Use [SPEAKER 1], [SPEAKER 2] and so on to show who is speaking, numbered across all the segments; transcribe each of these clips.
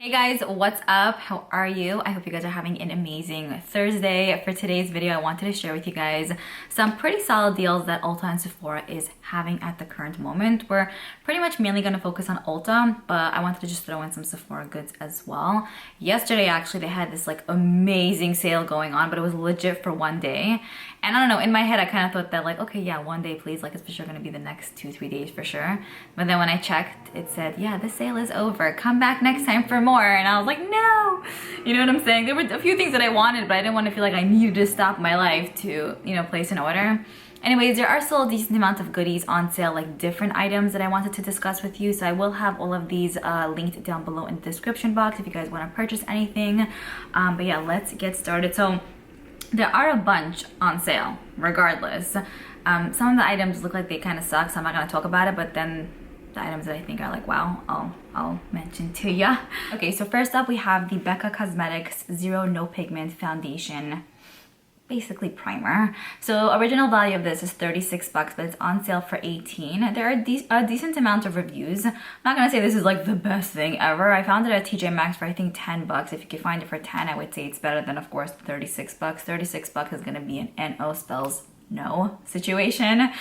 [SPEAKER 1] Hey guys, what's up? How are you? I hope you guys are having an amazing Thursday. For today's video, I wanted to share with you guys some pretty solid deals that Ulta and Sephora is having at the current moment. We're pretty much mainly going to focus on Ulta, but I wanted to just throw in some Sephora goods as well. Yesterday, actually, they had this like amazing sale going on, but it was legit for one day. And I don't know, in my head, I kind of thought that like, okay, yeah, one day please, like it's for sure going to be the next 2-3 days for sure. But then when I checked, it said, yeah, the sale is over. Come back next time for more. And I was like, no, you know what I'm saying? There were a few things that I wanted, but I didn't want to feel like I needed to stop my life to, you know, place an order. Anyways, there are still a decent amount of goodies on sale, like different items that I wanted to discuss with you. So I will have all of these linked down below in the description box if you guys want to purchase anything. But yeah, let's get started. So there are a bunch on sale, regardless. Some of the items look like they kind of suck, so I'm not going to talk about it, but then the items that I think are like, wow, I'll mention to ya. Okay, so first up we have the Becca Cosmetics Zero No Pigment Foundation, basically primer. So original value of this is 36 bucks, but it's on sale for 18. There are a decent amount of reviews. I'm not gonna say this is like the best thing ever. I found it at TJ Maxx for I think 10 bucks. If you could find it for 10, I would say it's better than, of course, 36 bucks. 36 bucks is gonna be an NO spells no situation.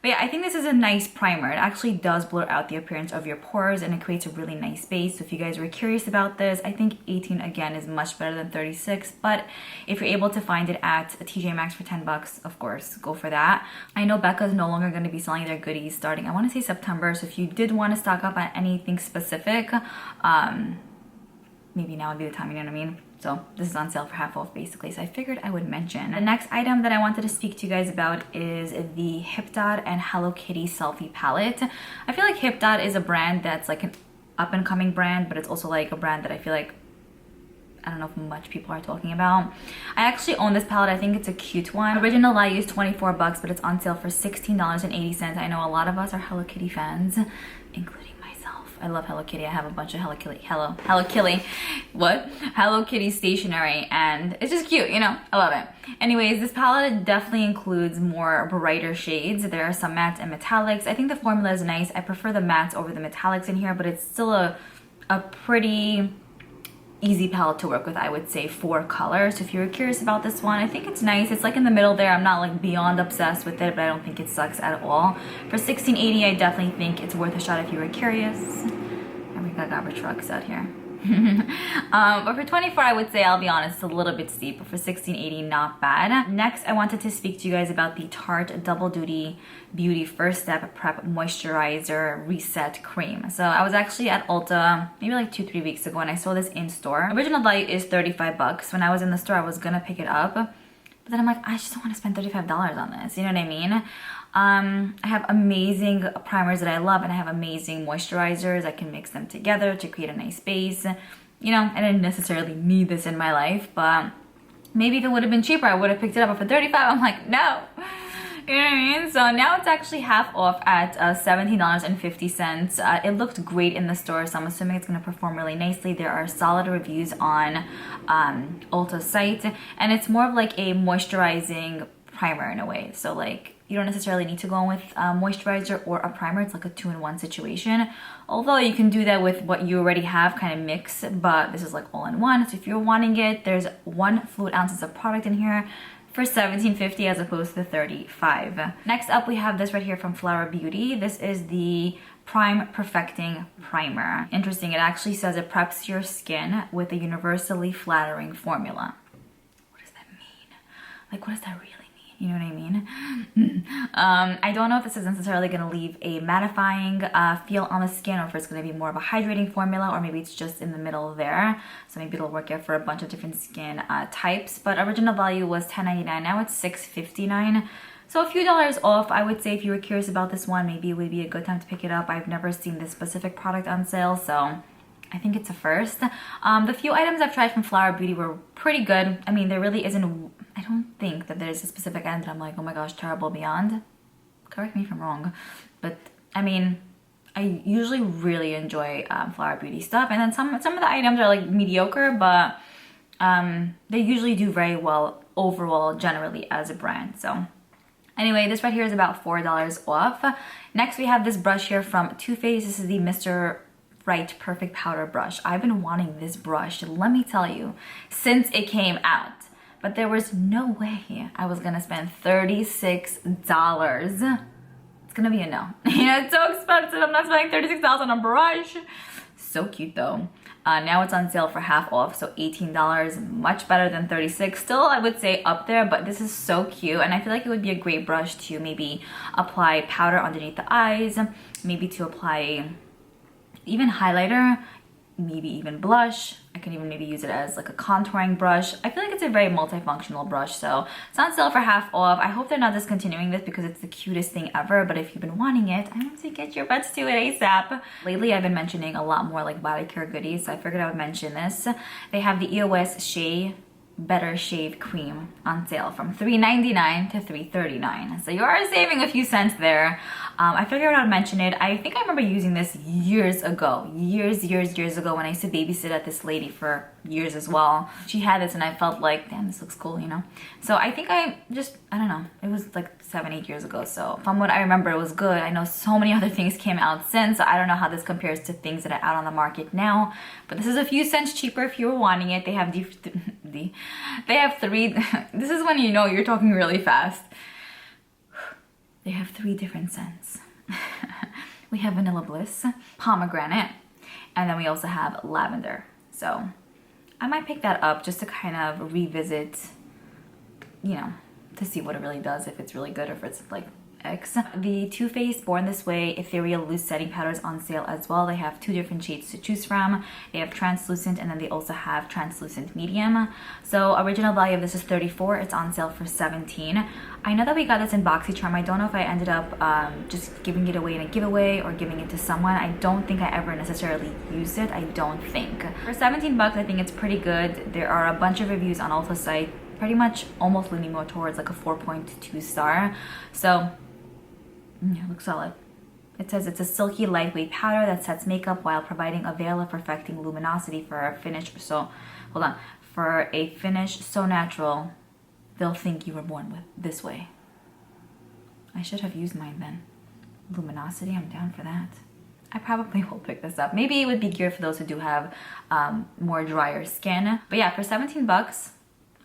[SPEAKER 1] But yeah, I think this is a nice primer. It actually does blur out the appearance of your pores and it creates a really nice base. So if you guys were curious about this, I think 18 again is much better than 36. But if you're able to find it at a TJ Maxx for 10 bucks, of course, go for that. I know Becca is no longer going to be selling their goodies starting, I want to say September. So if you did want to stock up on anything specific, maybe now would be the time, you know what I mean? So this is on sale for half off basically, so I figured I would mention. The next item that I wanted to speak to you guys about is the Hipdot and Hello Kitty Selfie Palette. I feel like Hipdot is a brand that's like an up-and-coming brand, but it's also like a brand that I feel like, I don't know if much people are talking about. I actually own this palette. I think it's a cute one. Original value is 24 bucks, but it's on sale for $16.80. I know a lot of us are Hello Kitty fans, including I love Hello Kitty. I have a bunch of Hello Kitty stationery, and it's just cute, you know, I love it. Anyways, this palette definitely includes more brighter shades. There are some mattes and metallics. I think the formula is nice. I prefer the mattes over the metallics in here, but it's still a pretty easy palette to work with, I would say, for color. So if you were curious about this one, I think it's nice. It's like in the middle there. I'm not like beyond obsessed with it, but I don't think it sucks at all. For $16.80, I definitely think it's worth a shot if you were curious. And we got garbage trucks out here. But for 24, I would say, I'll be honest, it's a little bit steep, but for $16.80, not bad. Next, I wanted to speak to you guys about the Tarte Double Duty Beauty First Step Prep Moisturizer Reset Cream. So I was actually at Ulta maybe like 2-3 weeks ago and I saw this in store. Original value is 35 bucks. When I was in the store, I was gonna pick it up, but then I'm like, I just don't want to spend $35 on this, you know what I mean? I have amazing primers that I love, and I have amazing moisturizers. I can mix them together to create a nice base. You know, I didn't necessarily need this in my life, but maybe if it would have been cheaper, I would have picked it up. But for $35, I'm like, no. You know what I mean? So now it's actually half off at $17.50. It looked great in the store, so I'm assuming it's going to perform really nicely. There are solid reviews on Ulta's site, and it's more of like a moisturizing primer in a way. So like, you don't necessarily need to go in with moisturizer or a primer. It's like a 2-in-1 situation. Although you can do that with what you already have, kind of mix, but this is like all-in-one. So if you're wanting it, there's 1 fluid ounces of product in here for $17.50 as opposed to $35. Next up, we have this right here from Flower Beauty. This is the Prime Perfecting Primer. Interesting, it actually says it preps your skin with a universally flattering formula. What does that mean? Like, what does that really mean? You know what I mean? I don't know if this is necessarily going to leave a mattifying feel on the skin, or if it's going to be more of a hydrating formula, or maybe it's just in the middle there. So maybe it'll work out for a bunch of different skin types. But original value was $10.99. Now it's $6.59. So a few dollars off. I would say if you were curious about this one, maybe it would be a good time to pick it up. I've never seen this specific product on sale, so I think it's a first. The few items I've tried from Flower Beauty were pretty good. I mean, there really isn't, I don't think that there's a specific item that I'm like, oh my gosh, terrible beyond. Correct me if I'm wrong. But I mean, I usually really enjoy Flower Beauty stuff. And then some of the items are like mediocre, but they usually do very well overall, generally as a brand. So anyway, this right here is about $4 off. Next, we have this brush here from Too Faced. This is the Mr. right perfect powder brush. I've been wanting this brush, let me tell you, since it came out. But there was no way I was gonna spend $36. It's gonna be a no. You know, it's so expensive. I'm not spending $36 on a brush. So cute though. Now it's on sale for half off, so $18, much better than $36. Still, I would say up there, but this is so cute, and I feel like it would be a great brush to maybe apply powder underneath the eyes, maybe to apply even highlighter, maybe even blush. I can even maybe use it as like a contouring brush. I feel like it's a very multifunctional brush, so it's on sale for half off. I hope they're not discontinuing this because it's the cutest thing ever, but if you've been wanting it, I want to get your butts to it ASAP. Lately, I've been mentioning a lot more like body care goodies, so I figured I would mention this. They have the EOS Shea Better Shave Cream on sale from $3.99 to $3.39. So you are saving a few cents there. I figured I would mention it. I think I remember using this years ago. Years ago when I used to babysit at this lady for years as well. She had this and I felt like, damn, this looks cool, you know? So I think I don't know. It was like 7-8 years ago. So from what I remember, it was good. I know so many other things came out since. So I don't know how this compares to things that are out on the market now. But this is a few cents cheaper if you were wanting it. They have they have three. This is when you know you're talking really fast. They have 3 different scents. We have Vanilla Bliss, Pomegranate, and then we also have Lavender. So I might pick that up just to kind of revisit, you know, to see what it really does, if it's really good or if it's like X. The Too Faced Born This Way Ethereal Loose Setting Powders on sale as well. They have 2 different shades to choose from. They have translucent and then they also have translucent medium. So original value of this is $34. It's on sale for $17. I know that we got this in BoxyCharm. I don't know if I ended up just giving it away in a giveaway or giving it to someone. I don't think I ever necessarily used it. I don't think. For 17 bucks, I think it's pretty good. There are a bunch of reviews on Ulta site, pretty much almost leaning more towards like a 4.2 star. So yeah, looks solid. It says it's a silky, lightweight powder that sets makeup while providing a veil of perfecting luminosity for a finish. So, hold on. For a finish so natural, they'll think you were born with this way. I should have used mine then. Luminosity, I'm down for that. I probably will pick this up. Maybe it would be geared for those who do have more drier skin. But yeah, for 17 bucks,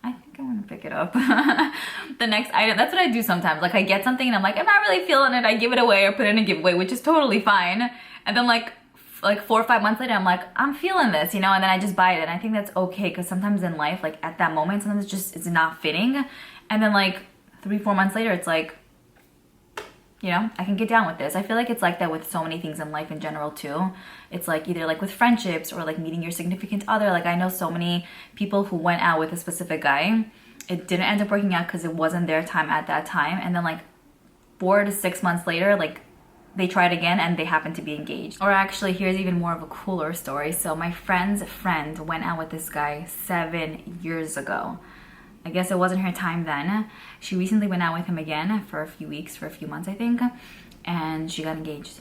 [SPEAKER 1] I think I want to pick it up. The next item, that's what I do sometimes. Like I get something and I'm like, I'm not really feeling it. I give it away or put it in a giveaway, which is totally fine. And then like 4 or 5 months later, I'm like, I'm feeling this, you know, and then I just buy it. And I think that's okay because sometimes in life, like at that moment, sometimes it's not fitting. And then like 3 or 4 months later, it's like, you know, I can get down with this. I feel like it's like that with so many things in life in general too. It's like either like with friendships or like meeting your significant other. Like I know so many people who went out with a specific guy. It didn't end up working out because it wasn't their time at that time. And then like 4 to 6 months later, like they tried again and they happened to be engaged. Or actually, here's even more of a cooler story. So my friend's friend went out with this guy 7 years ago. I guess it wasn't her time then. She recently went out with him again for a few weeks, for a few months I think, and she got engaged.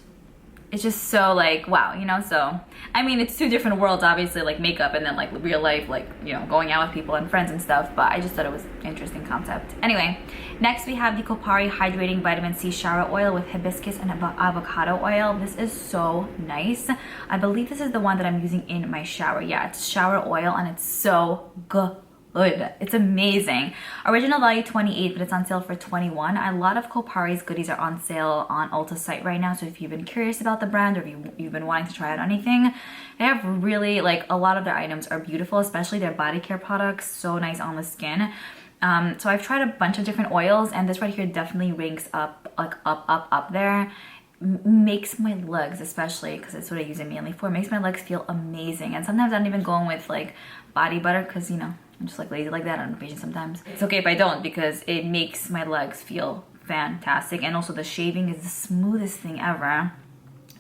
[SPEAKER 1] It's just so like, wow, you know? So, I mean, it's 2 different worlds, obviously, like makeup and then like real life, like, you know, going out with people and friends and stuff, but I just thought it was an interesting concept. Anyway, next we have the Kopari Hydrating Vitamin C Shower Oil with hibiscus and avocado oil. This is so nice. I believe this is the one that I'm using in my shower. Yeah, it's shower oil and it's so good. It's amazing. Original value $28, but it's on sale for $21. A lot of Kopari's goodies are on sale on Ulta site right now, so if you've been curious about the brand or if you've been wanting to try out anything, they have really, like, a lot of their items are beautiful, especially their body care products. So nice on the skin. So I've tried a bunch of different oils, and this right here definitely ranks up, like, up there. Makes my legs, especially because it's what I use it mainly for, makes my legs feel amazing. And sometimes I'm even going with like body butter because, you know, I'm just like lazy like that on occasion sometimes. It's okay if I don't because it makes my legs feel fantastic. And also the shaving is the smoothest thing ever.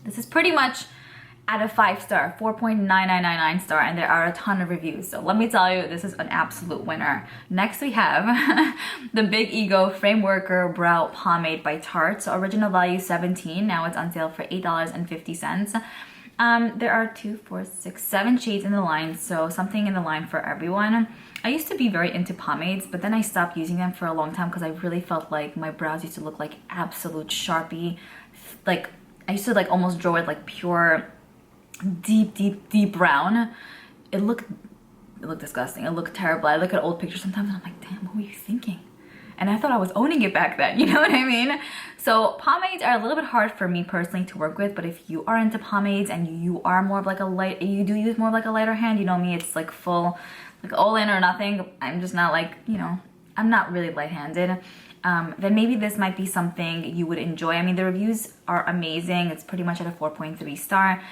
[SPEAKER 1] This is pretty much out of 5 star, 4.9999 star, and there are a ton of reviews. So let me tell you, this is an absolute winner. Next we have the Big Ego Frame Worker Brow Pomade by Tarte. So original value $17, now it's on sale for $8.50. There are 2, 4, 6, 7 shades in the line, so something in the line for everyone. I used to be very into pomades, but then I stopped using them for a long time because I really felt like my brows used to look like absolute Sharpie. Like I used to like almost draw it like pure deep brown. It looked disgusting. It looked terrible. I look at old pictures sometimes and I'm like, damn, what were you thinking? And I thought I was owning it back then, you know what I mean? So pomades are a little bit hard for me personally to work with, but if you are into pomades and you are more of like you do use more of like a lighter hand, you know me, it's like full, like all in or nothing. I'm just not like, you know, I'm not really light-handed. Then maybe this might be something you would enjoy. I mean, the reviews are amazing. It's pretty much at a 4.3 star.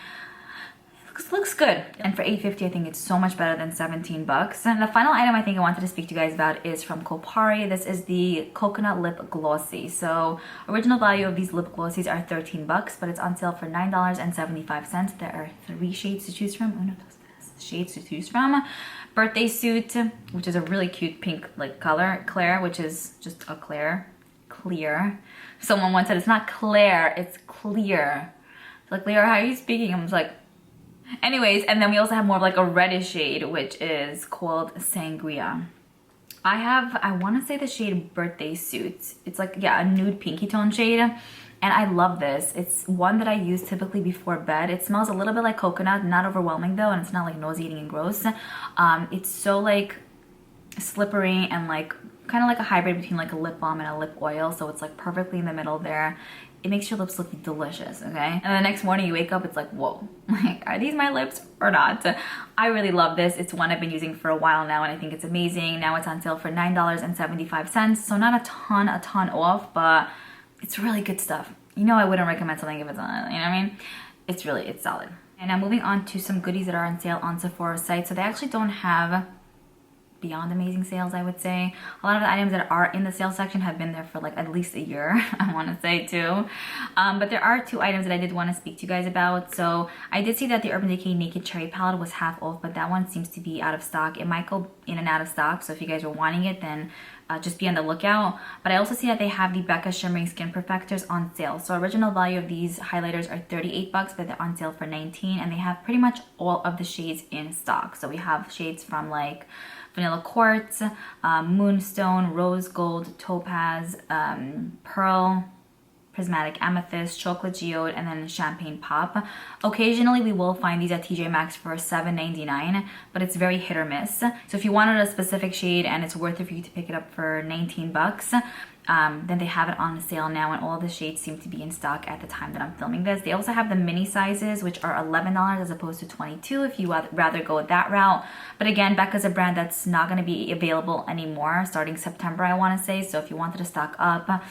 [SPEAKER 1] Looks good, and for $8.50 I think it's so much better than 17 bucks. And the final item I think I wanted to speak to you guys about is from Kopari. This is the Coconut Lip Glossy. So original value of these lip glossies are 13 bucks, but it's on sale for $9.75. There are 3 shades to choose from. Oh no, those shades to choose from. Birthday Suit, which is a really cute pink like color. Claire, which is just a clear. Someone once said it's not Claire, it's clear. Like, Liora, how are you speaking? I was like, anyways, and then we also have more of like a reddish shade, which is called Sangria. I want to say the shade Birthday Suit. It's like, yeah, a nude pinky tone shade. And I love this. It's one that I use typically before bed. It smells a little bit like coconut, not overwhelming though, and it's not like nauseating and gross. It's so like slippery and like kind of like a hybrid between like a lip balm and a lip oil. So it's like perfectly in the middle there. It makes your lips look delicious, okay? And the next morning you wake up, it's like, whoa, like, are these my lips or not? I really love this. It's one I've been using for a while now, and I think it's amazing. Now it's on sale for $9.75, so not a ton off, but it's really good stuff. You know I wouldn't recommend something if it's on, you know what I mean? It's solid. And now moving on to some goodies that are on sale on Sephora's site. So they actually don't have beyond amazing sales, I would say. A lot of the items that are in the sales section have been there for like at least a year, I want to say too. But there are 2 items that I did want to speak to you guys about. So I did see that the Urban Decay Naked Cherry palette was half off, but that one seems to be out of stock. It might go in and out of stock, so if you guys are wanting it, then just be on the lookout. But I also see that they have the Becca Shimmering Skin Perfectors on sale. So original value of these highlighters are 38 bucks, but they're on sale for 19, and they have pretty much all of the shades in stock. So we have shades from like Vanilla Quartz, Moonstone, Rose Gold, Topaz, Pearl, Prismatic Amethyst, Chocolate Geode, and then Champagne Pop. Occasionally we will find these at TJ Maxx for $7.99, but it's very hit or miss. So if you wanted a specific shade and it's worth it for you to pick it up for 19 bucks, then they have it on sale now, and all the shades seem to be in stock at the time that I'm filming this. They also have the mini sizes, which are $11 as opposed to $22 if you would rather go that route. But again, Becca's a brand that's not going to be available anymore starting September, I want to say. So if you wanted to stock up,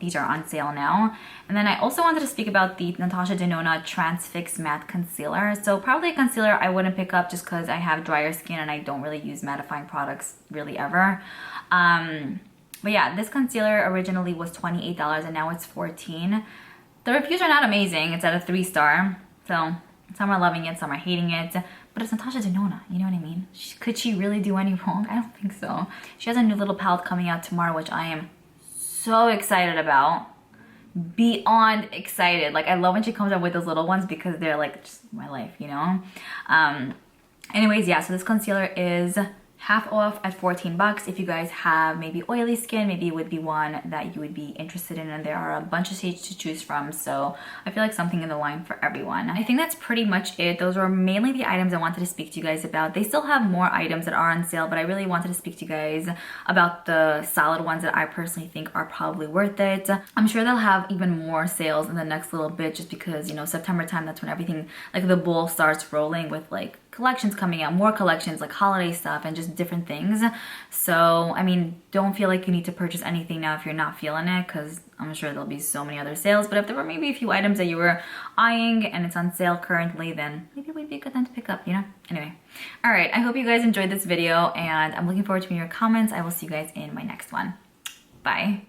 [SPEAKER 1] these are on sale now. And then I also wanted to speak about the Natasha Denona Transfix Matte Concealer. So probably a concealer I wouldn't pick up just because I have drier skin and I don't really use mattifying products really ever. But yeah, this concealer originally was $28 and now it's $14. The reviews are not amazing. It's at a 3-star. So some are loving it, some are hating it. But it's Natasha Denona, you know what I mean? Could she really do any wrong? I don't think so. She has a new little palette coming out tomorrow, which I am so excited about. Beyond excited. Like, I love when she comes up with those little ones because they're like just my life, you know? Anyways, yeah, so this concealer is half off at 14 bucks. If you guys have maybe oily skin, maybe it would be one that you would be interested in, and there are a bunch of shades to choose from, so I feel like something in the line for everyone. I think that's pretty much it. Those were mainly the items I wanted to speak to you guys about. They still have more items that are on sale, but I really wanted to speak to you guys about the solid ones that I personally think are probably worth it. I'm sure they'll have even more sales in the next little bit just because, you know, September time, that's when everything, like the ball starts rolling with like collections coming out, more collections, like holiday stuff and just different things. So, I mean, don't feel like you need to purchase anything now if you're not feeling it, because I'm sure there'll be so many other sales. But if there were maybe a few items that you were eyeing and it's on sale currently, then maybe it would be a good time to pick up, you know? Anyway, all right, I hope you guys enjoyed this video and I'm looking forward to your comments. I will see you guys in my next one. Bye.